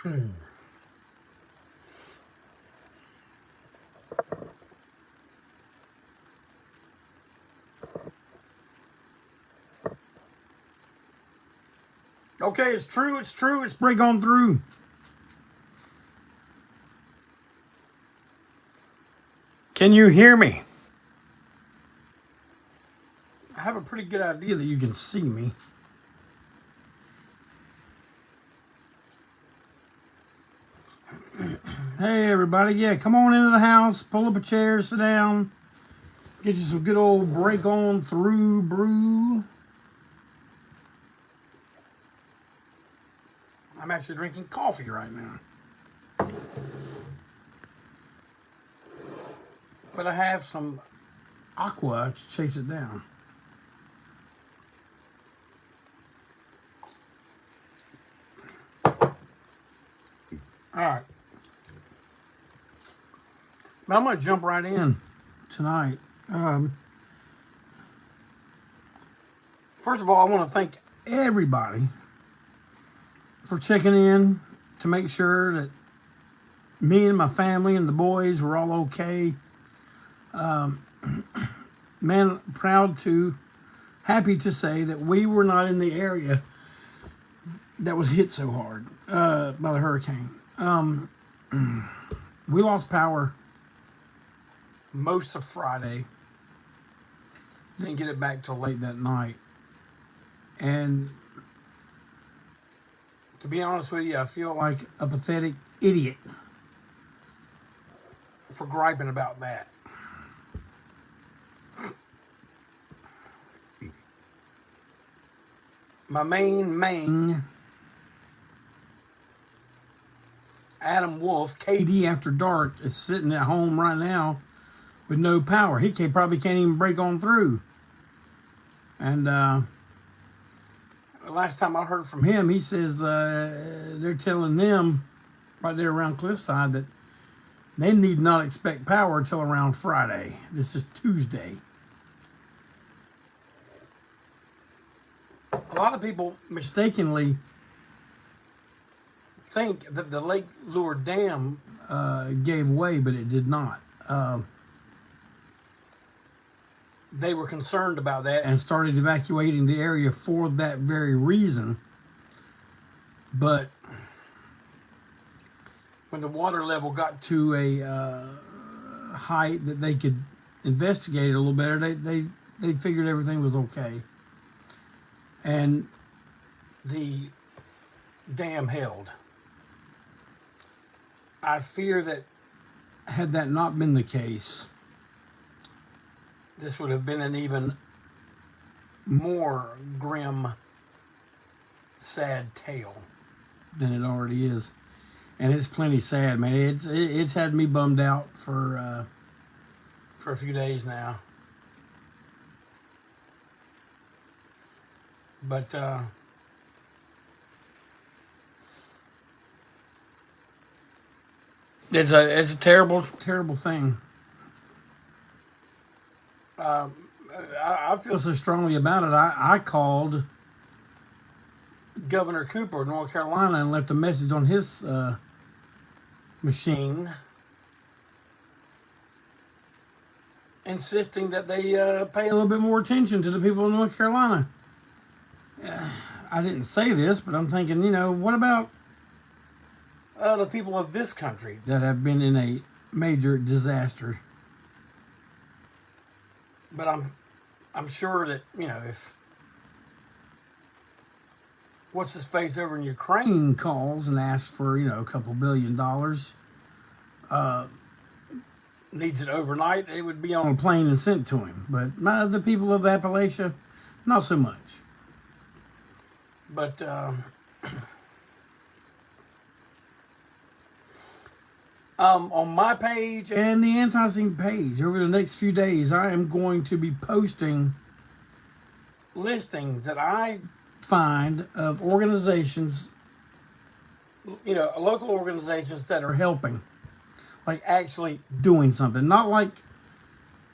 Okay, it's true, it's true, it's break on through. Can you hear me? I have a pretty good idea that you can see me. Hey everybody, yeah, come on into the house, pull up a chair, sit down, get you some good old break on through brew. I'm actually drinking coffee right now. But I have some aqua to chase it down. Alright. But I'm going to jump right in tonight. First of all, I want to thank everybody for checking in to make sure that me and my family and the boys were all okay. Man, happy to say that we were not in the area that was hit so hard by the hurricane. We lost power most of Friday. Didn't get it back till late that night. And to be honest with you, I feel like a pathetic idiot for griping about that. My main Adam Wolf, KD After Dark, is sitting at home right now with no power. He probably can't even break on through. And the last time I heard from him, he says they're telling them right there around Cliffside that they need not expect power until around Friday. This is Tuesday. A lot of people mistakenly think that the Lake Lure Dam gave way, but it did not. They were concerned about that and started evacuating the area for that very reason. But when the water level got to a height that they could investigate it a little better, they figured everything was okay. And the dam held. I fear that had that not been the case, this would have been an even more grim, sad tale than it already is. And it's plenty sad, man. It's had me bummed out for a few days now. But it's a terrible thing. I feel so strongly about it. I called Governor Cooper of North Carolina and left a message on his machine insisting that they pay a little bit more attention to the people in North Carolina. I didn't say this, but I'm thinking, what about the people of this country that have been in a major disaster? But I'm sure that, if what's his face over in Ukraine calls and asks for, a couple $1 billion, needs it overnight, it would be on a plane and sent to him. But the people of Appalachia, not so much. But on my page and the Antiseen page over the next few days, I am going to be posting listings that I find of organizations, local organizations that are helping, like actually doing something. Not like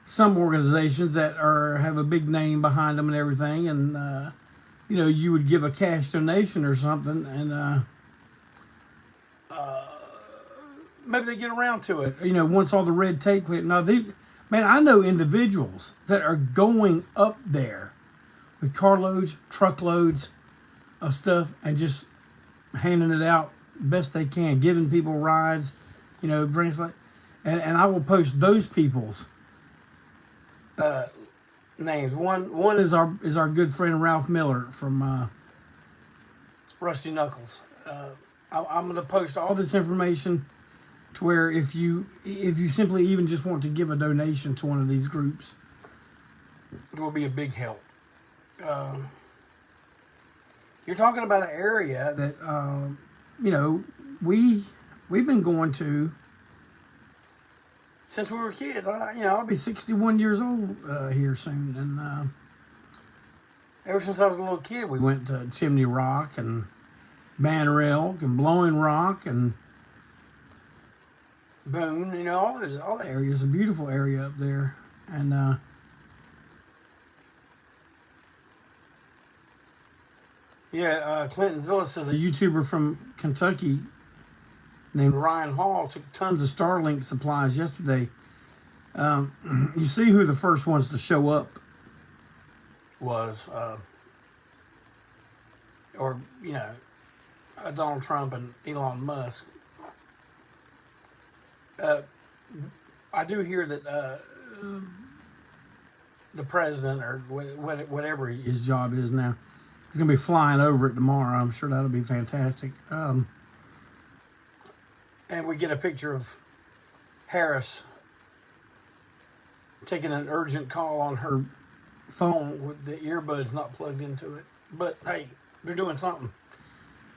some organizations that have a big name behind them and everything, and you would give a cash donation or something, and maybe they get around to it, you know, once all the red tape cleared. Now, man, I know individuals that are going up there with carloads, truckloads of stuff and just handing it out best they can, giving people rides, you know, brings like, and I will post those people's names. One is our good friend Ralph Miller from Rusty Knuckles. I'm going to post all this information to where if you simply even just want to give a donation to one of these groups, it will be a big help. You're talking about an area that you know, we've been going to since we were kids. You know, I'll be 61 years old here soon, and ever since I was a little kid, we went to Chimney Rock and Banner Elk and Blowing Rock and Boone. You know, all the areas. A beautiful area up there, and yeah, Clinton Zilla says a YouTuber from Kentucky named Ryan Hall took tons of Starlink supplies yesterday. You see who the first ones to show up was, or, you know, Donald Trump and Elon Musk. I do hear that the president, or whatever his job is now, he's going to be flying over it tomorrow. I'm sure that'll be fantastic. And we get a picture of Harris taking an urgent call on her phone with the earbuds not plugged into it. But, hey, they're doing something.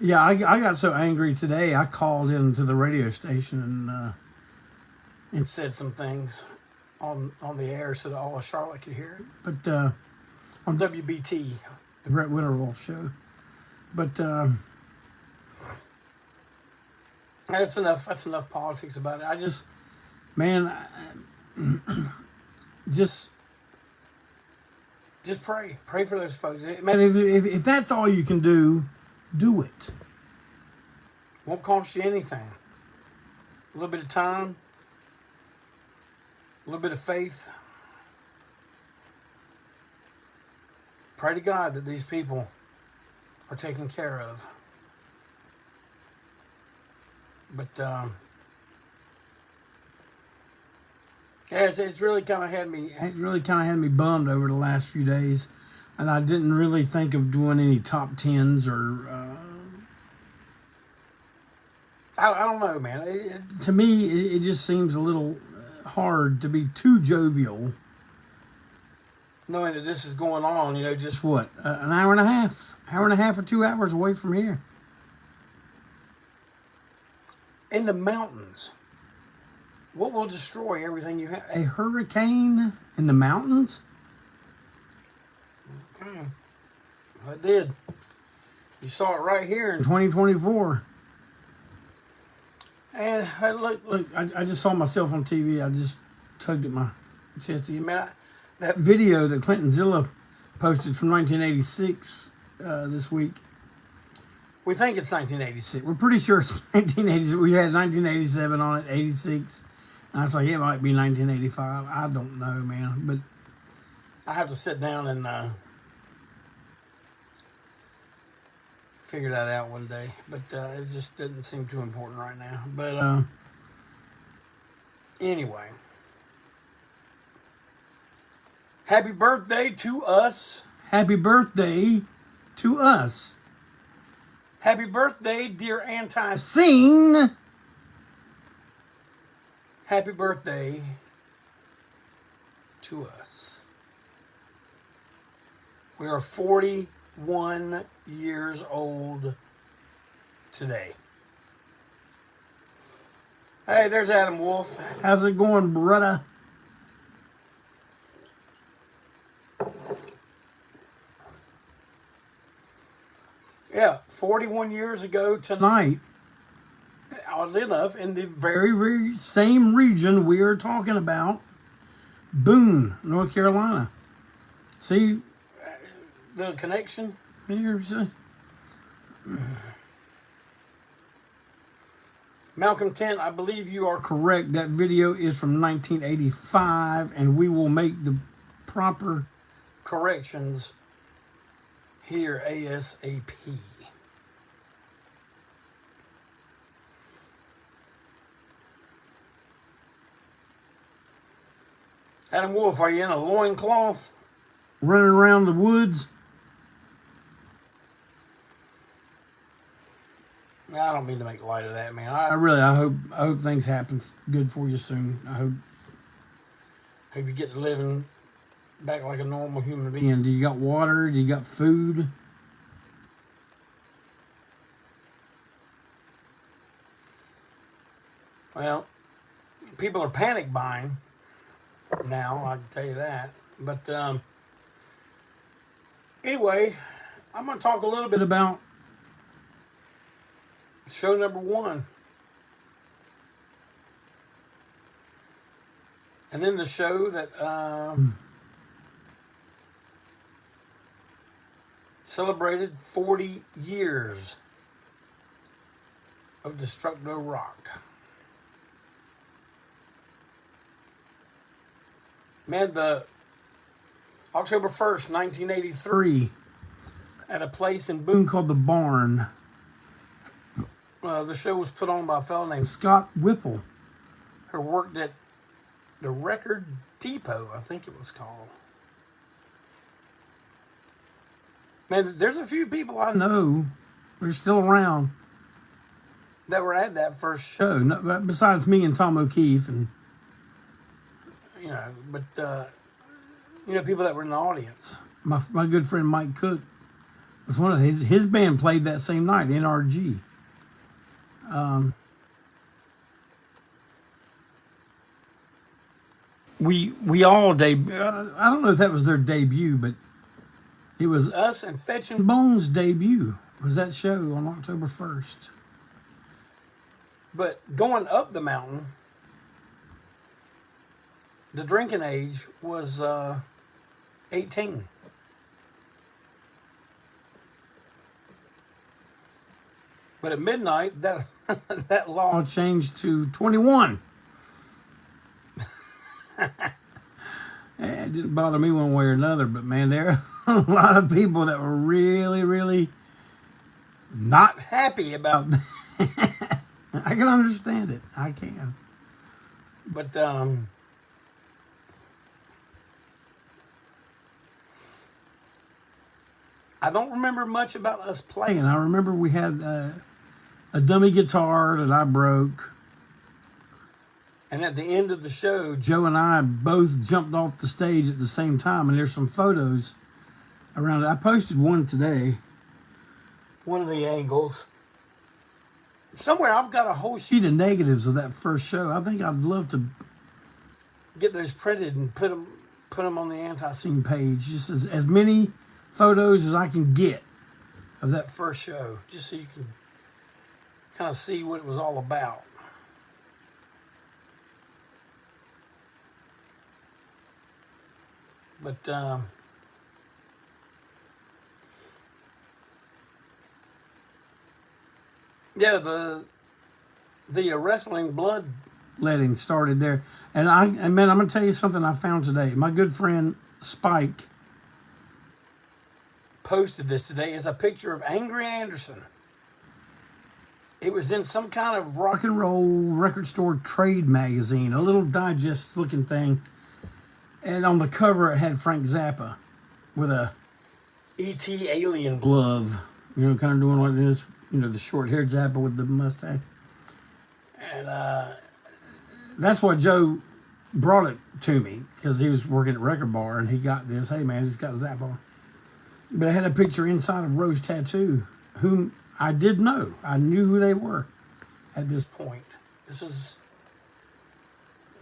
Yeah, I got so angry today, I called into the radio station and said some things on the air so that all of Charlotte could hear it. But on WBT, the Brett Winterwolf show. But that's enough. That's enough politics about it. I just, man, just pray. Pray for those folks. Man, if that's all you can do it. Won't cost you anything. A little bit of time, a little bit of faith. Pray to God that these people are taken care of. But yeah, it's really kind of had me bummed over the last few days, and I didn't really think of doing any top tens or I don't know, man. To me, it just seems a little hard to be too jovial, knowing that this is going on. You know, just what, an hour and a half or 2 hours away from here. In the mountains. What will destroy everything you have? A hurricane in the mountains? Okay. Well, it did. You saw it right here in 2024. And look, I just saw myself on TV. I just tugged at my chest. Man, that video that Clinton Zilla posted from 1986 this week. We think it's 1986. We're pretty sure it's 1986. We had 1987 on it, 86. And I was like, it might be 1985. I don't know, man. But I have to sit down and figure that out one day. But it just doesn't seem too important right now. But anyway. Happy birthday to us. Happy birthday to us. Happy birthday, dear Antiseen. Happy birthday to us. We are 41 years old today. Hey, there's Adam Wolf. How's it going, brother? Yeah, 41 years ago tonight, oddly enough, in the very, very same region we are talking about, Boone, North Carolina. See the connection here? Malcontent, I believe you are correct. That video is from 1985, and we will make the proper corrections here ASAP. Adam Wolf, are you in a loincloth running around the woods? I don't mean to make light of that, man. I hope things happen good for you soon. I hope you get to living back like a normal human being. Do you got water? Do you got food? Well, people are panic buying now, I can tell you that. But anyway, I'm going to talk a little bit about show number 1. And then the show that celebrated 40 years of Destructo Rock. Man, the October 1st, 1983, at a place in Boone called The Barn. The show was put on by a fellow named Scott Whipple, who worked at the Record Depot, I think it was called. Man, there's a few people I know who are still around that were at that first show, besides me and Tom O'Keefe, and people that were in the audience. My good friend Mike Cook was one of his band played that same night, NRG. We all debut. I don't know if that was their debut, but it was us and Fetch and Bone's debut. Was that show on October 1st? But going up the mountain, the drinking age was 18. But at midnight, that law changed to 21. It didn't bother me one way or another, but man, there are a lot of people that were really, really not happy about that. I can understand it. I can. But I don't remember much about us playing. I remember we had a dummy guitar that I broke. And at the end of the show, Joe and I both jumped off the stage at the same time. And there's some photos around it. I posted one today. One of the angles. Somewhere I've got a whole sheet of negatives of that first show. I think I'd love to get those printed and put them on the Antiseen page. Just as many photos as I can get of that first show. Just so you can kind of see what it was all about. But yeah, the wrestling bloodletting started there, and man, I'm gonna tell you something I found today. My good friend Spike posted this today. It's a picture of Angry Anderson. It was in some kind of rock and roll record store trade magazine, a little digest looking thing. And on the cover, it had Frank Zappa with a E.T. alien glove, kind of doing like this, the short-haired Zappa with the mustache. And that's why Joe brought it to me, because he was working at Record Bar, and he got this. Hey, man, just got Zappa. But I had a picture inside of Rose Tattoo, whom I did know. I knew who they were at this point. This was,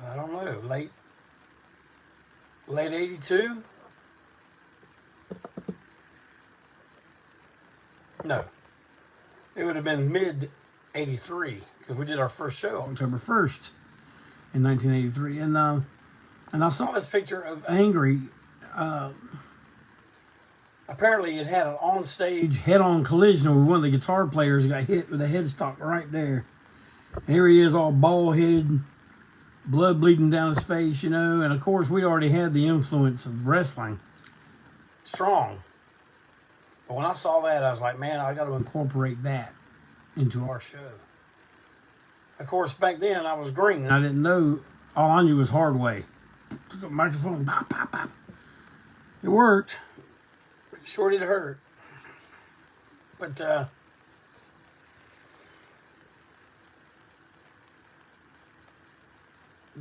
I don't know, late 82? No. It would have been mid 83, because we did our first show October 1st in 1983. And I saw this picture of Angry. Apparently it had an on-stage head-on collision with one of the guitar players who got hit with a headstock right there. Here he is, all bald-headed, blood bleeding down his face, you know. And, of course, we already had the influence of wrestling. Strong. But when I saw that, I was like, man, I got to incorporate that into our show. Of course, back then, I was green. I didn't know. All I knew was hard way. Took a microphone, pop, pop, pop. It worked. Sure did hurt. But,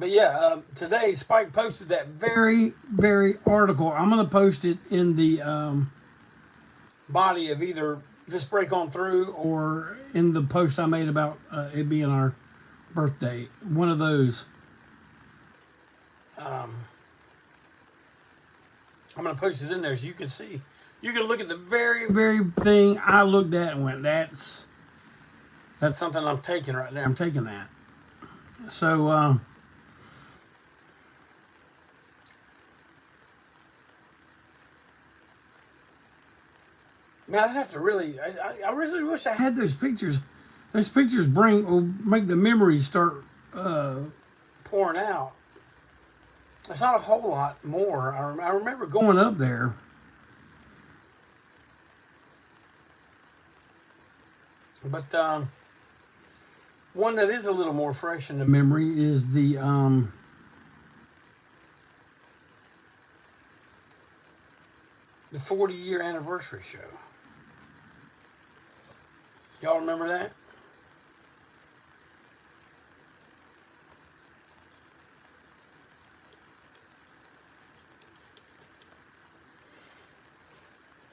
yeah, today Spike posted that very, very article. I'm going to post it in the body of either this break on through or in the post I made about it being our birthday. One of those. I'm going to post it in there so you can see. You can look at the very, very thing I looked at and went, that's something I'm taking right there. I'm taking that. So, man, I have to really, I really wish I had those pictures. Those pictures will make the memories start pouring out. It's not a whole lot more. I remember going up there. But one that is a little more fresh in the memory is the 40-year anniversary show. Y'all remember that?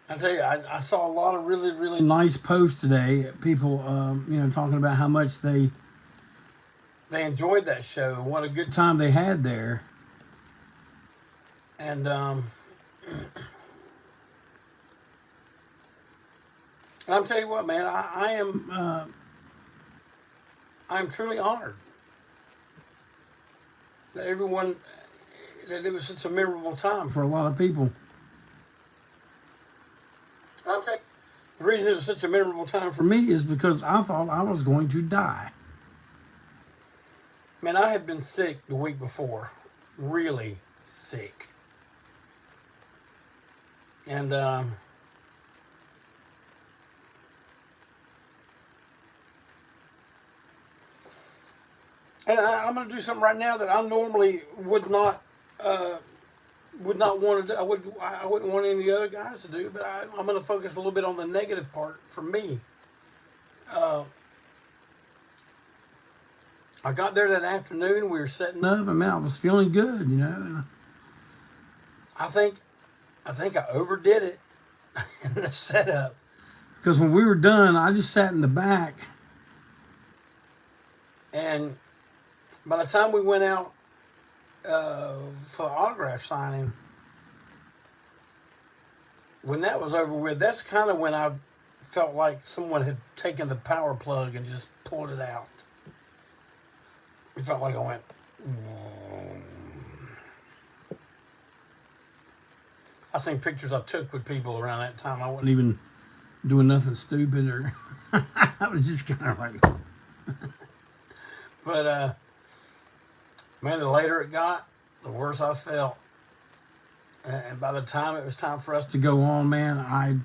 I tell you, I saw a lot of really, really nice posts today. People, talking about how much they enjoyed that show and what a good time they had there. And I'm tell you what, man, I'm truly honored that it was such a memorable time for a lot of people. Okay. The reason it was such a memorable time for me is because I thought I was going to die. Man, I had been sick the week before. Really sick. And I'm going to do something right now that I normally would not want to do. I wouldn't want any other guys to do, but I'm going to focus a little bit on the negative part for me. I got there that afternoon. We were setting up, and man, I was feeling good, And I think I overdid it in the setup, because when we were done, I just sat in the back, and by the time we went out for the autograph signing, when that was over with, that's kind of when I felt like someone had taken the power plug and just pulled it out. It felt like I went, I seen pictures I took with people around that time. I wasn't even doing nothing stupid, or I was just kind of like, but man, the later it got, the worse I felt. And by the time it was time for us to go on, man, I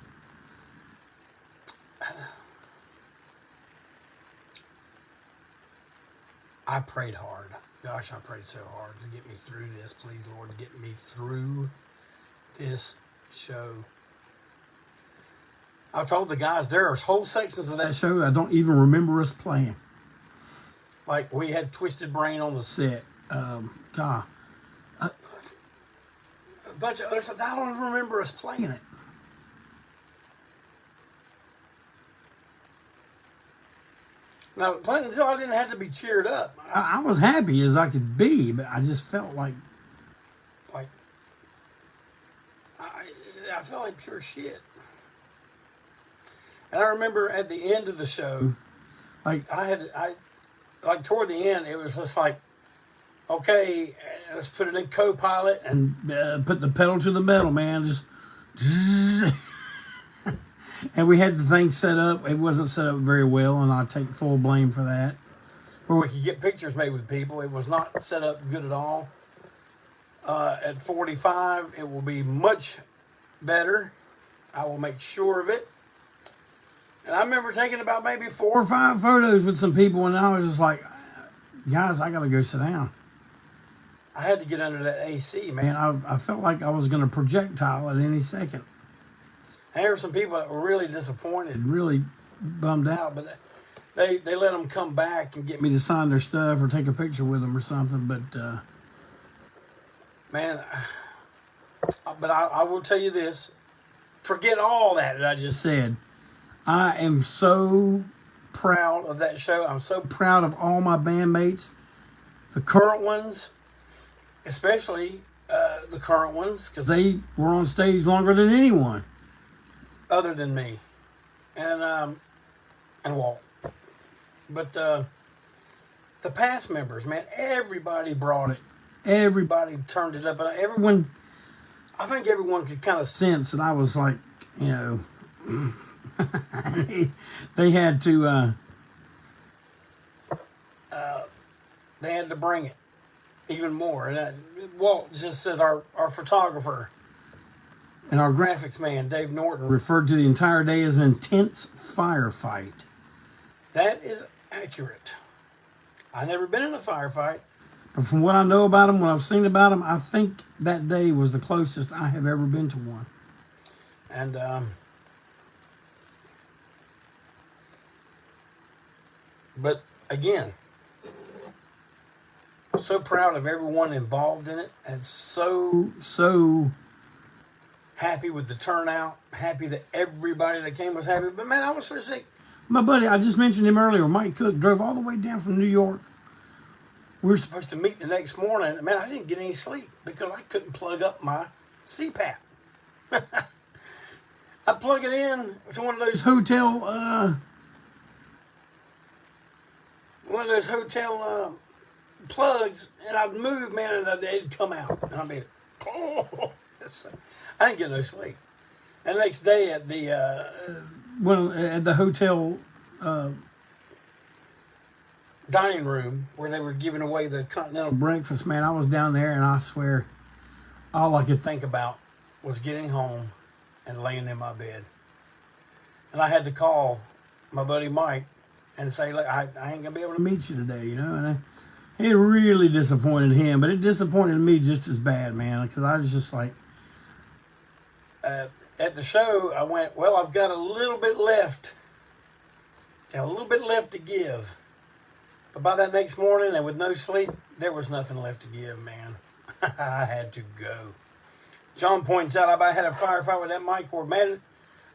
prayed hard. Gosh, I prayed so hard to get me through this. Please, Lord, get me through this show. I told the guys there are whole sections of that show I don't even remember us playing. Like, we had Twisted Brain on the set. God. A bunch of other stuff. I don't even remember us playing it. Now, playing until I didn't have to be cheered up. I was happy as I could be, but I just felt like I felt like pure shit. And I remember at the end of the show, like toward the end, it was just like, okay, let's put it in co-pilot and put the pedal to the metal, man. Just and we had the thing set up. It wasn't set up very well, and I take full blame for that. where we could get pictures made with people. It was not set up good at all. At 45, it will be much better. I will make sure of it. And I remember taking about maybe 4 or 5 photos with some people, and I was just like, guys, I got to go sit down. I had to get under that AC, man. I felt like I was going to projectile at any second. And there were some people that were really disappointed, really bummed out, but they let them come back and get me to sign their stuff or take a picture with them or something. But, man, but I will tell you this. Forget all that I just said. I am so proud of that show. I'm so proud of all my bandmates, the current ones, especially the current ones, because they were on stage longer than anyone other than me and Walt. But the past members, man, everybody brought it. Everybody turned it up. And I think everyone could kind of sense that I was like, you know, they had to bring it even more. And Walt just says our photographer and our graphics man, Dave Norton, referred to the entire day as an intense firefight. That is accurate. I've never been in a firefight, but from what I know about them, what I've seen about them, I think that day was the closest I have ever been to one. And but again, so proud of everyone involved in it, and so happy with the turnout, happy that everybody that came was happy. But man, I was so sick. My buddy, I just mentioned him earlier, Mike Cook, drove all the way down from New York. We were supposed to meet the next morning. Man, I didn't get any sleep because I couldn't plug up my CPAP. I plug it in to one of those hotel plugs, and I'd move, man, and they'd come out. And I'd be, oh, I didn't get no sleep. And the next day at the hotel dining room where they were giving away the continental breakfast, man, I was down there, and I swear all I could think about was getting home and laying in my bed. And I had to call my buddy Mike and say, look, I ain't gonna be able to meet you today, you know. And it really disappointed him, but it disappointed me just as bad, man, because I was just like, at the show, I went, well, I've got a little bit left. Got a little bit left to give. But by that next morning, and with no sleep, there was nothing left to give, man. I had to go. John points out I had a firefight with that mic cord. Man, I'm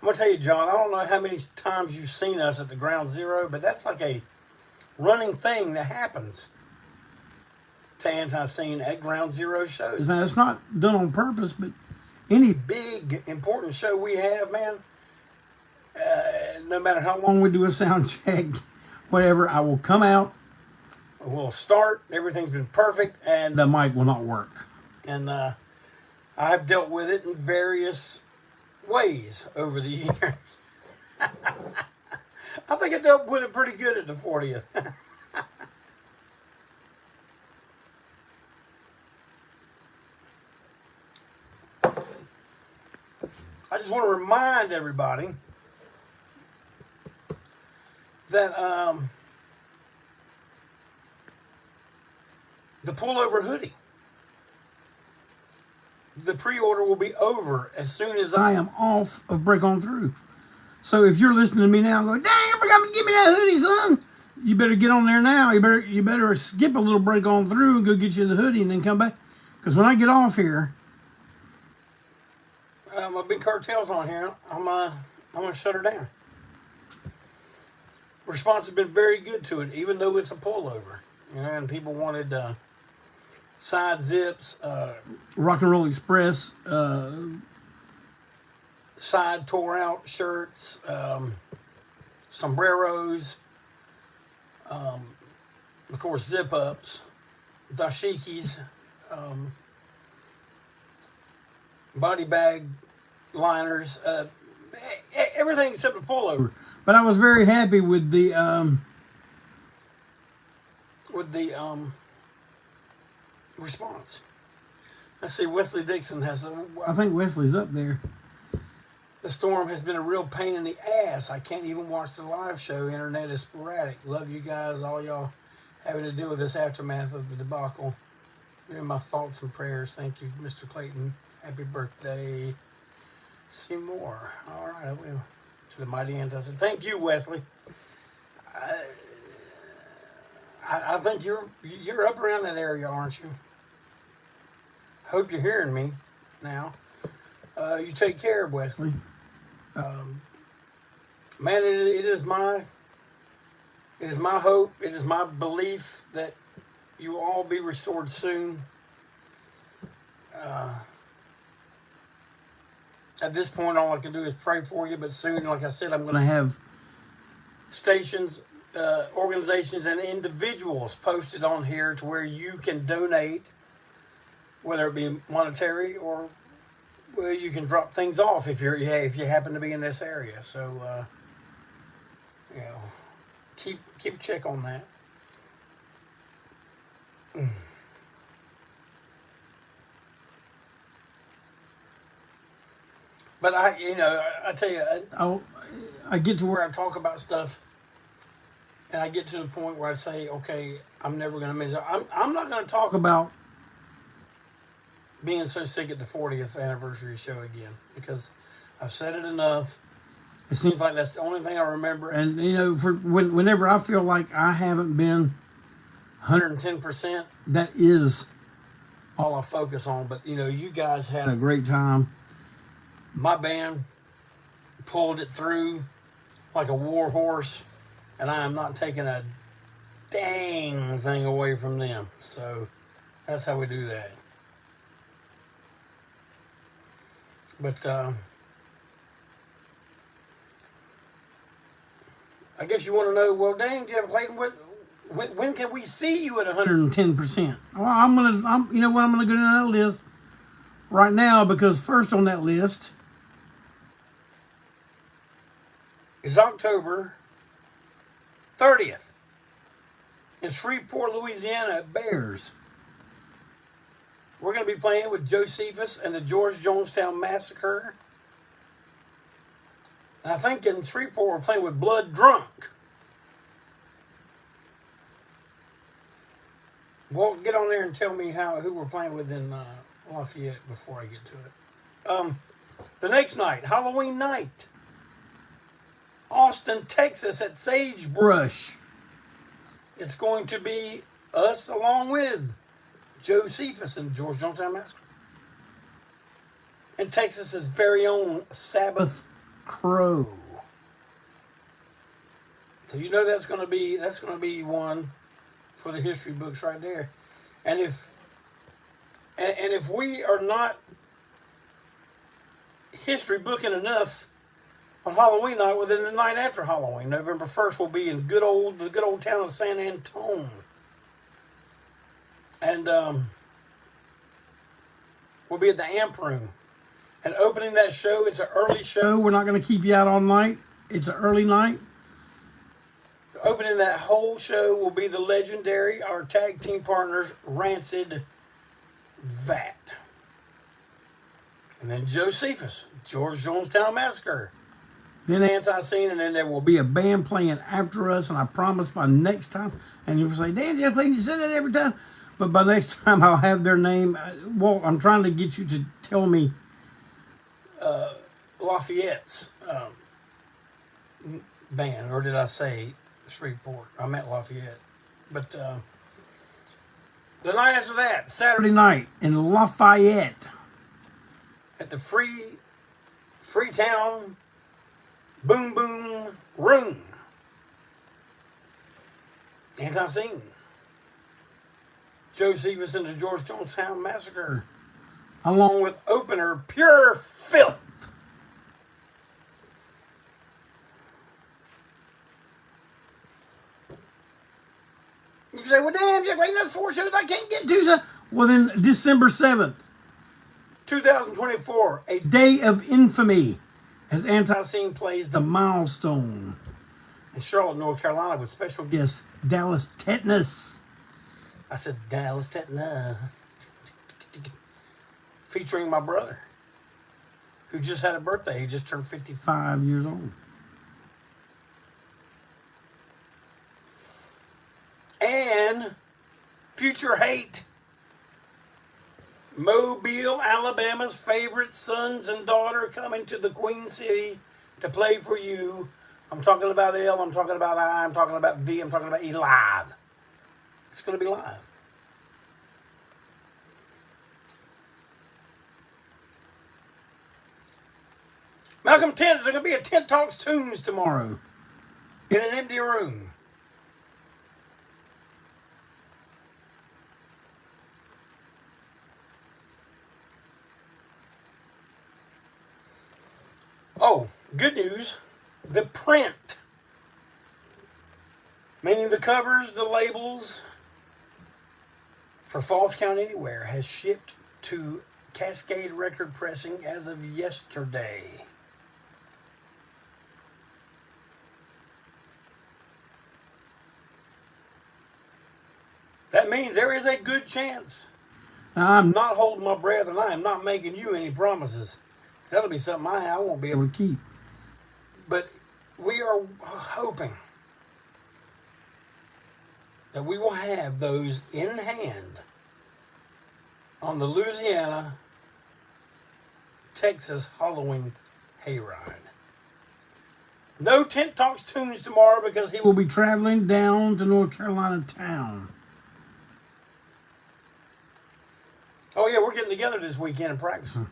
going to tell you, John, I don't know how many times you've seen us at the Ground Zero, but that's like a running thing that happens to Antiseen at Ground Zero shows. Now, it's not done on purpose, but any big, important show we have, man, no matter how long we do a sound check, whatever, I will come out, we'll start, everything's been perfect, and the mic will not work. And I've dealt with it in various ways over the years. I think I dealt with it pretty good at the 40th. I just want to remind everybody that the pullover hoodie, the pre-order will be over as soon as I am off of Break On Through. So if you're listening to me now and going, dang, I forgot to give me that hoodie, son, you better get on there now. You better skip a little Break On Through and go get you the hoodie and then come back. Because when I get off here, my Big Cartel's on here. I'm gonna shut her down. Response has been very good to it, even though it's a pullover. You know, and people wanted side zips, Rock and Roll Express, side tore out shirts, sombreros, of course zip ups, dashikis, body bag liners, everything except a pullover. But I was very happy with the with the response. I see Wesley Dixon has. I think Wesley's up there. The storm has been a real pain in the ass. I can't even watch the live show. Internet is sporadic. Love you guys, all y'all having to deal with this aftermath of the debacle. You're in my thoughts and prayers. Thank you, Mr. Clayton. Happy birthday. See more. All right, I will. To the mighty Antiseen. Thank you, Wesley. I think you're up around that area, aren't you? Hope you're hearing me now. You take care, Wesley. Man, it is my hope, it is my belief that you will all be restored soon. At this point, all I can do is pray for you, but soon, like I said, I'm going to have stations, organizations, and individuals posted on here to where you can donate, whether it be monetary or well, you can drop things off if you happen to be in this area. So, you know, keep check on that. But I tell you, I get to where I talk about stuff, and I get to the point where I say, okay, I'm never going to mention. I'm not going to talk about being so sick at the 40th anniversary show again, because I've said it enough. It seems like that's the only thing I remember. And, whenever I feel like I haven't been 110%, that is all I focus on. But, you guys had a great time. My band pulled it through like a war horse, and I am not taking a dang thing away from them. So that's how we do that. But I guess you want to know, well, dang, Jeff Clayton, when can we see you at 110%? Well, I'm gonna go down that list right now, because first on that list is October 30th in Shreveport, Louisiana at Bears. We're going to be playing with Josephus and the George Jonestown Massacre. And I think in Shreveport we're playing with Blood Drunk. Well, get on there and tell me who we're playing with in Lafayette before I get to it. The next night, Halloween night, Austin, Texas at Sagebrush. It's going to be us along with Josephus and George Jonestown Massacre. And Texas's very own Sabbath Crow. So that's going to be one for the history books right there. And if we are not history booking enough on Halloween night, well, then the night after Halloween, November 1st, will be in the good old town of San Antone. And we'll be at the Amp Room. And opening that show, it's an early show. We're not going to keep you out all night. It's an early night. Opening that whole show will be the legendary, our tag team partners, Rancid Vat. And then Josephus, George Jonestown Massacre. Then Antiseen, and then there will be a band playing after us. And I promise by next time, and you'll say, damn, Jeff Clayton, you say that every time. But by next time, I'll have their name. Well, I'm trying to get you to tell me Lafayette's band. Or did I say Shreveport? I meant Lafayette. But the night after that, Saturday night in Lafayette at the Freetown Boom Room. Antiseen. Josephus and the George Jonestown Massacre, along with opener Pure Filth. You say, well, damn, Jeff, that's 4 shows I can't get to. So. Well, then December 7th, 2024, a day of infamy, as Antiseen plays the Milestone in Charlotte, North Carolina, with special guest Dallas Tetanus. I said, Dallas, featuring my brother, who just had a birthday. He just turned 55 years old. And Future Hate. Mobile, Alabama's favorite sons and daughter coming to the Queen City to play for you. I'm talking about L, I'm talking about I, I'm talking about V, I'm talking about E live. It's going to be live. Malcolm Tent, there's going to be a Tent Talks Tunes tomorrow in an empty room. Oh, good news. The print, meaning the covers, the labels, for Falls Count Anywhere has shipped to Cascade Record Pressing as of yesterday. That means there is a good chance. Now, I'm not holding my breath, and I am not making you any promises. That'll be something I won't be able to keep. But we are hoping that we will have those in hand on the Louisiana, Texas Halloween hayride. No Tent Talks Tunes tomorrow because he will be traveling down to North Carolina town. Oh yeah, we're getting together this weekend and practicing.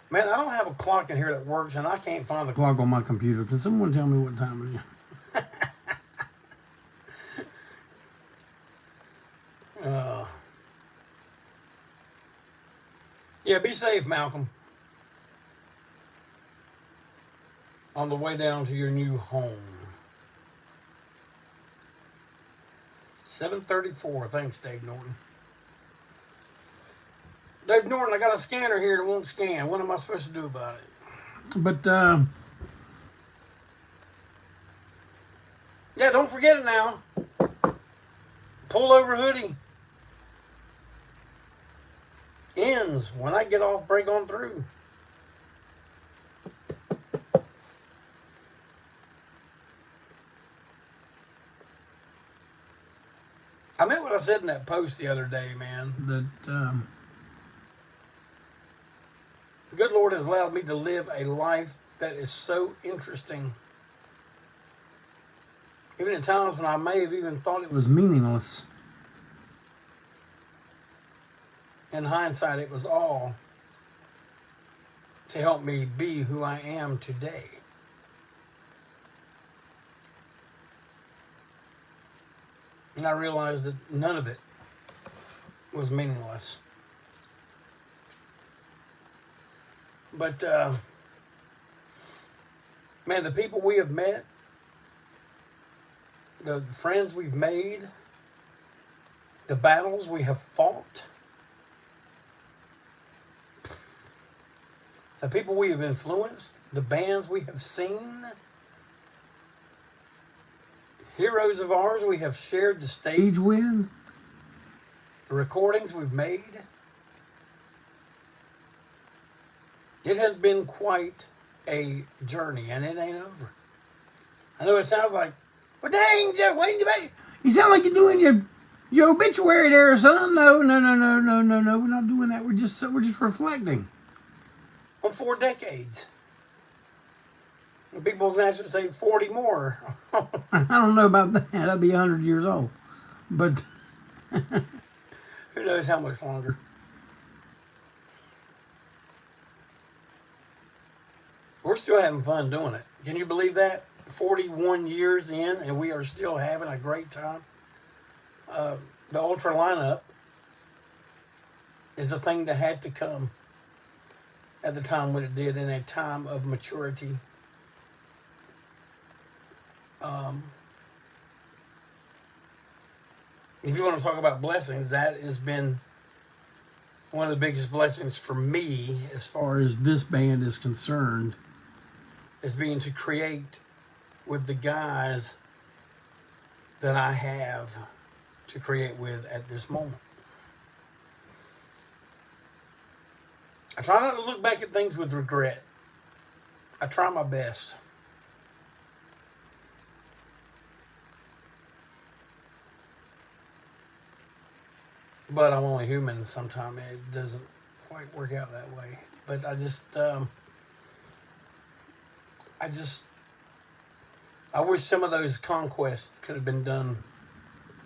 Man, I don't have a clock in here that works, and I can't find the clock on my computer. Can someone tell me what time it is? Yeah, be safe, Malcolm. On the way down to your new home. 7:34. Thanks, Dave Norton. Dave Norton, I got a scanner here that won't scan. What am I supposed to do about it? But, yeah, don't forget it now. Pull over hoodie. Ends when I get off, break on through. I meant what I said in that post the other day, man, that the good Lord has allowed me to live a life that is so interesting. Even at times when I may have even thought it was meaningless. In hindsight, it was all to help me be who I am today. And I realized that none of it was meaningless. But, man, the people we have met, the friends we've made, the battles we have fought, the people we have influenced, the bands we have seen, heroes of ours we have shared the stage with, the recordings we've made. It has been quite a journey, and it ain't over. I know it sounds like, well, dang, you sound like you're doing your obituary there, son. No. We're not doing that. We're just reflecting on 4 decades. People actually say 40 more. I don't know about that. That'd be 100 years old. But who knows how much longer. We're still having fun doing it. Can you believe that? 41 years in, and we are still having a great time. The Ultra lineup is the thing that had to come at the time when it did, in a time of maturity. If you want to talk about blessings, that has been one of the biggest blessings for me, as far as this band is concerned, is being to create with the guys that I have to create with at this moment. I try not to look back at things with regret. I try my best. But I'm only human, and sometimes it doesn't quite work out that way. But I wish some of those conquests could have been done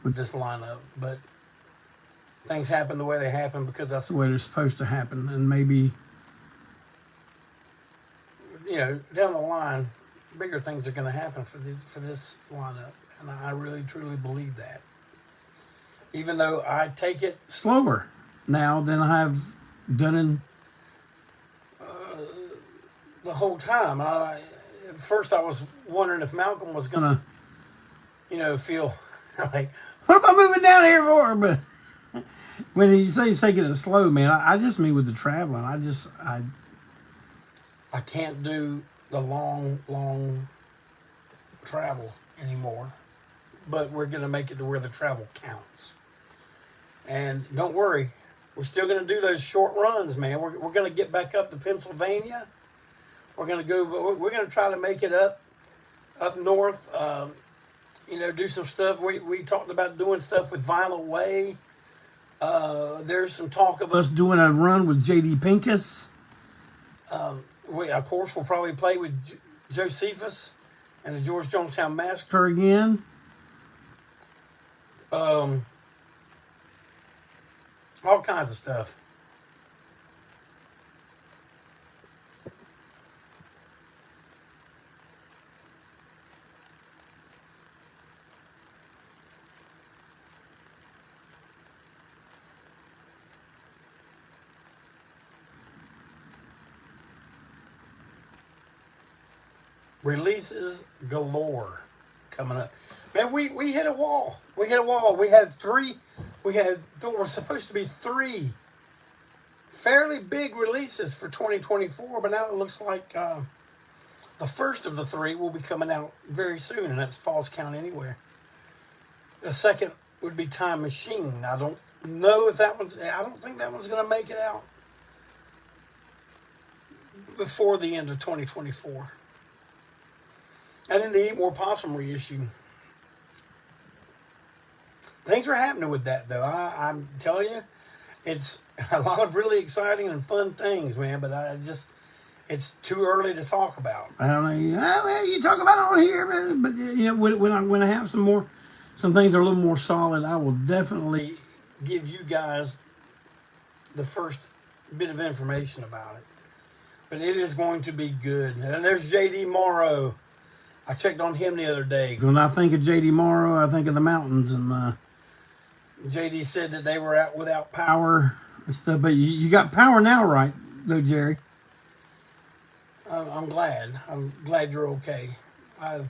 with this lineup, but things happen the way they happen because that's the way they're supposed to happen. And maybe, down the line, bigger things are going to happen for this lineup, and I really truly believe that. Even though I take it slower now than I have done in the whole time. At first, I was wondering if Malcolm was gonna, feel like, what am I moving down here for? But when you say he's taking it slow, man, I just mean with the traveling. I can't do the long travel anymore. But we're gonna make it to where the travel counts. And don't worry, we're still going to do those short runs, man. We're going to get back up to Pennsylvania. We're going to try to make it up north. Do some stuff. We talked about doing stuff with Violent Way. There's some talk of us doing a run with J.D. Pincus. Of course, we'll probably play with Josephus and the George Jonestown Massacre again. All kinds of stuff. Releases galore coming up. Man, we hit a wall. We hit a wall. We had there were supposed to be 3 fairly big releases for 2024, but now it looks like the first of the 3 will be coming out very soon, and that's Falls Count Anywhere. The second would be Time Machine. I don't know if I don't think that one's going to make it out before the end of 2024. And then the Eat More Possum reissue. Things are happening with that, though. I'm telling you, it's a lot of really exciting and fun things, man. But it's too early to talk about. I don't know. Well, you talk about it on here, but when I have some things that are a little more solid, I will definitely give you guys the first bit of information about it. But it is going to be good. And there's J.D. Morrow. I checked on him the other day. When I think of J.D. Morrow, I think of the mountains. And J.D. said that they were out without power and stuff. But you got power now, right, though, Jerry? I'm glad. I'm glad you're okay. I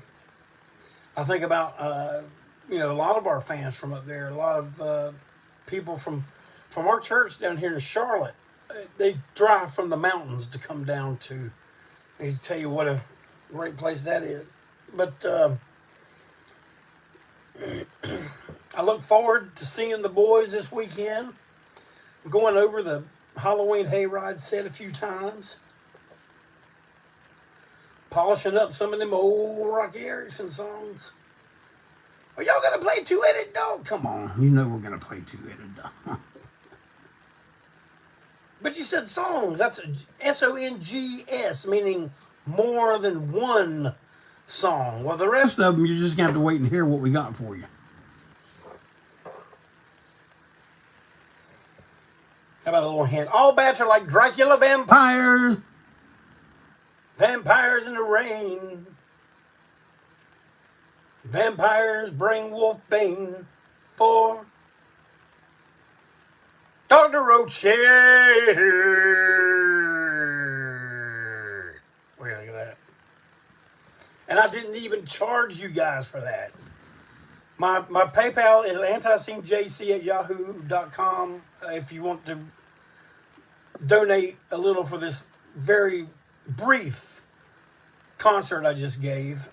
think about, a lot of our fans from up there. A lot of people from our church down here in Charlotte. They drive from the mountains to come down to. I tell you what a great place that is. But I look forward to seeing the boys this weekend. I'm going over the Halloween hayride set a few times. Polishing up some of them old Rocky Erickson songs. Are y'all going to play Two-Headed Dog? Come on, you know we're going to play Two-Headed Dog. But you said songs. That's S-O-N-G-S, meaning more than one song. Well, the rest of them, you're just going to have to wait and hear what we got for you. How about a little hint? All bats are like Dracula vampires. Vampires in the rain. Vampires bring wolf bane for Dr. Roche. We're going to get that. And I didn't even charge you guys for that. My PayPal is antiseenjc@yahoo.com if you want to donate a little for this very brief concert I just gave.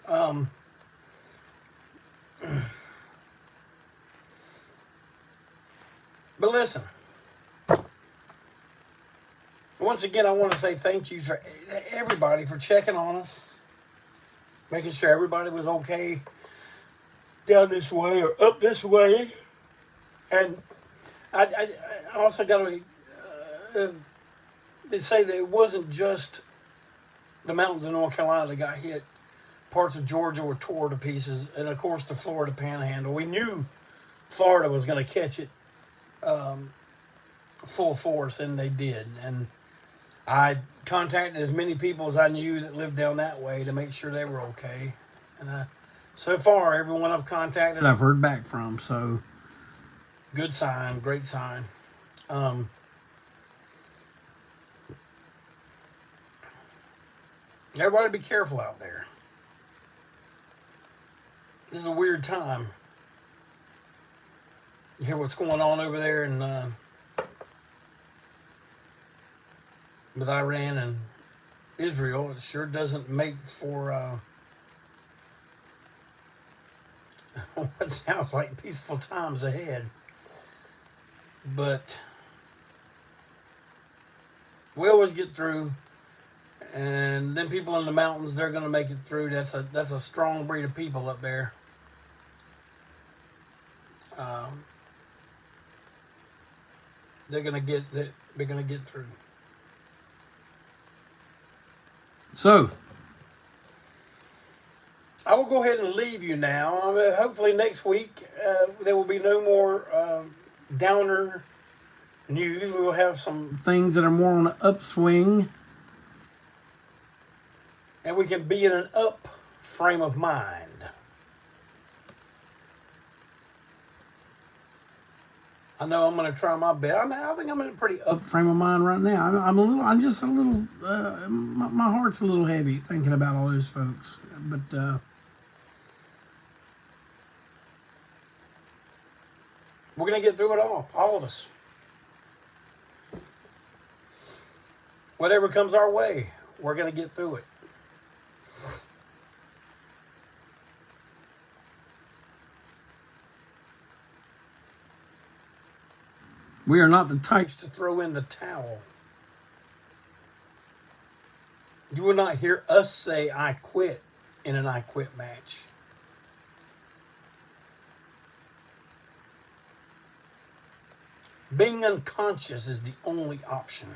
But listen, once again, I want to say thank you to everybody for checking on us, making sure everybody was okay down this way or up this way. And I also got to say that it wasn't just the mountains of North Carolina that got hit. Parts of Georgia were torn to pieces, and of course the Florida Panhandle. We knew Florida was going to catch it full force, and they did. And I contacted as many people as I knew that lived down that way to make sure they were okay. And so far, everyone I've contacted, I've heard back from. So, good sign, great sign. Everybody be careful out there. This is a weird time. You hear what's going on over there in with Iran and Israel. It sure doesn't make for what sounds like peaceful times ahead. But we always get through. And then people in the mountains, they're going to make it through. That's a strong breed of people up there. They're going to get through. So, I will go ahead and leave you now. Hopefully next week there will be no more downer news. We will have some things that are more on an upswing. And we can be in an up frame of mind. I know I'm going to try my best. I think I'm in a pretty up frame of mind right now. I'm just a little, my heart's a little heavy thinking about all those folks. But we're going to get through it all of us. Whatever comes our way, we're going to get through it. We are not the types to throw in the towel. You will not hear us say, I quit, in an I quit match. Being unconscious is the only option,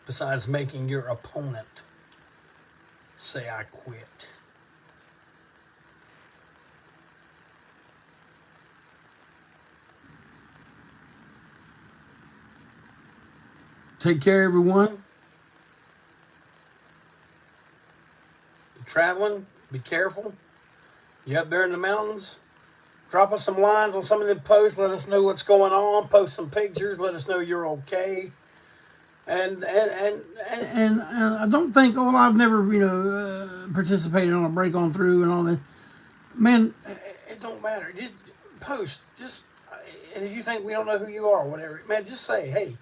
besides making your opponent say, I quit. Take care, everyone. You're traveling, be careful. You up there in the mountains, drop us some lines on some of the posts. Let us know what's going on. Post some pictures. Let us know you're okay. And I don't think, I've never, participated on a break on through and all that. Man, it don't matter. Just post. And if you think we don't know who you are or whatever, man, just say, hey,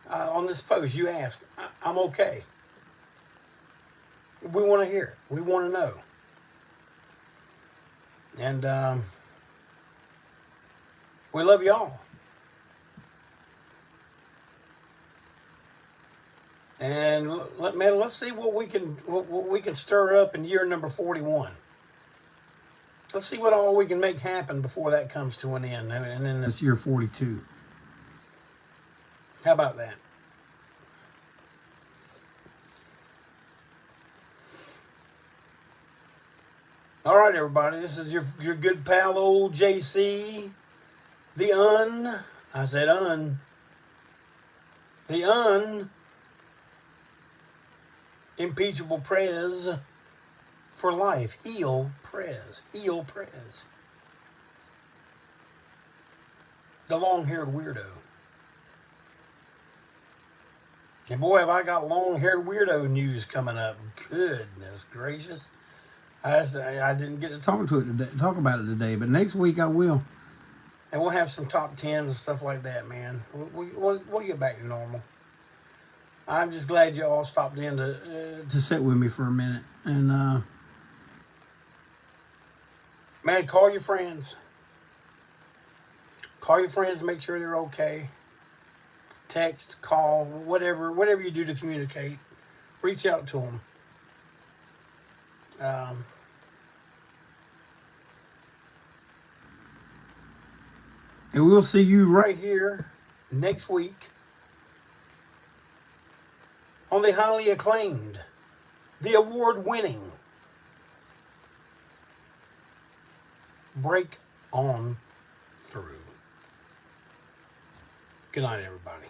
on this post, you ask, I'm okay. We want to hear it. We want to know. And we love y'all. And let's see what we can stir up in year number 41. Let's see what all we can make happen before that comes to an end. And then it's year 42. How about that? All right, everybody. This is your good pal, old JC. The Unimpeachable Prez for life. Heel Prez. The long-haired weirdo. And boy, have I got long-haired weirdo news coming up. Goodness gracious. I didn't get to talk about it today, but next week I will. And we'll have some top 10s and stuff like that, man. We'll get back to normal. I'm just glad you all stopped in to sit with me for a minute. And, man, call your friends. Call your friends, make sure they're okay. Text, call, whatever you do to communicate. Reach out to them. And we'll see you right here next week on the highly acclaimed, the award-winning Break On Through. Good night, everybody.